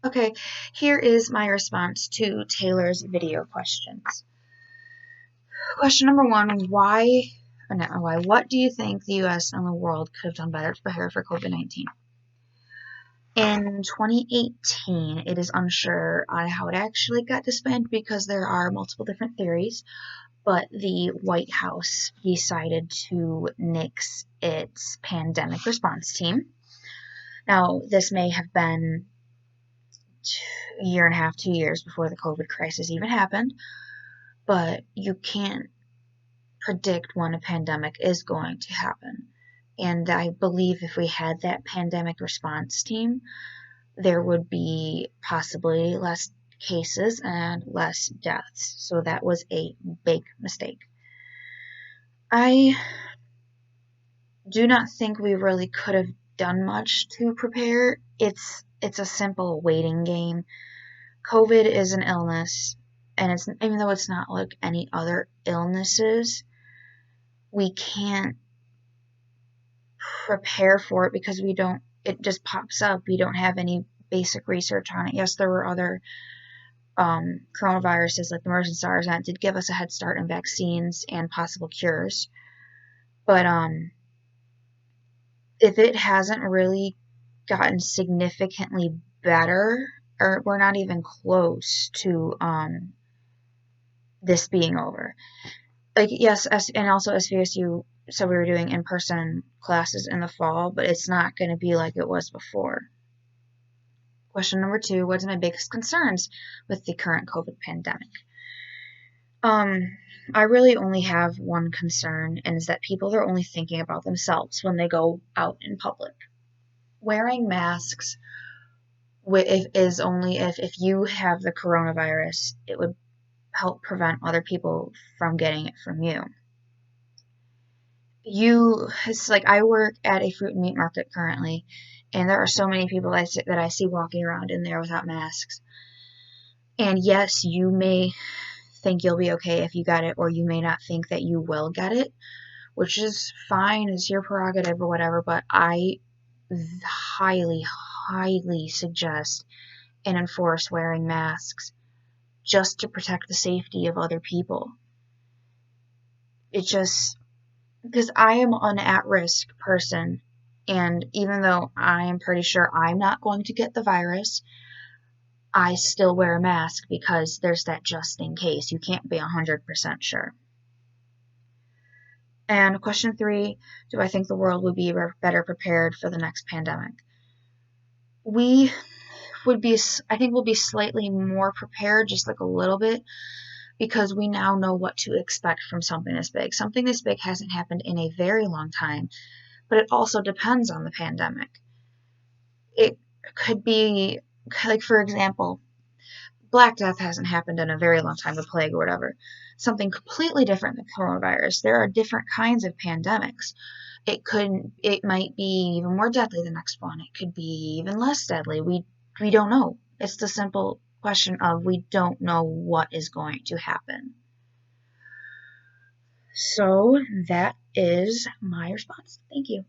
Okay, here is my response to Taylor's video questions. Question number one, what do you think the US and the world could have done better to prepare for COVID-19? In 2018, it is unsure on how it actually got disbanded because there are multiple different theories, but the White House decided to nix its pandemic response team. Now, this may have been a year and a half, 2 years before the COVID crisis even happened, but you can't predict when a pandemic is going to happen. And I believe if we had that pandemic response team, there would be possibly less cases and less deaths. So that was a big mistake. I do not think we really could have done much to prepare. It's a simple waiting game. COVID is an illness, and it's even though it's not like any other illnesses, we can't prepare for it because it just pops up. We don't have any basic research on it. Yes, there were other coronaviruses like the MERS and SARS that did give us a head start in vaccines and possible cures. But if it hasn't really gotten significantly better, or we're not even close to this being over. Like, yes, and also SVSU said we were doing in-person classes in the fall, but it's not going to be like it was before. Question number two, what's my biggest concerns with the current COVID pandemic? I really only have one concern, and is that people are only thinking about themselves when they go out in public. Wearing masks is only if you have the coronavirus, it would help prevent other people from getting it from you. It's like I work at a fruit and meat market currently, and there are so many people that I see walking around in there without masks. And yes, you may think you'll be okay if you get it, or you may not think that you will get it, which is fine, it's your prerogative or whatever, but I highly, highly suggest and enforce wearing masks just to protect the safety of other people. Because I am an at-risk person, and even though I am pretty sure I'm not going to get the virus, I still wear a mask because there's that just in case. You can't be 100% sure. And question three, do I think the world would be better prepared for the next pandemic? I think we'll be slightly more prepared, just like a little bit, because we now know what to expect from something this big. Something this big hasn't happened in a very long time, but it also depends on the pandemic. It could be, like, for example, Black Death hasn't happened in a very long time, the plague or whatever. Something completely different than coronavirus. There are different kinds of pandemics. It might be even more deadly the next one. It could be even less deadly. We don't know. It's the simple question of we don't know what is going to happen. So that is my response. Thank you.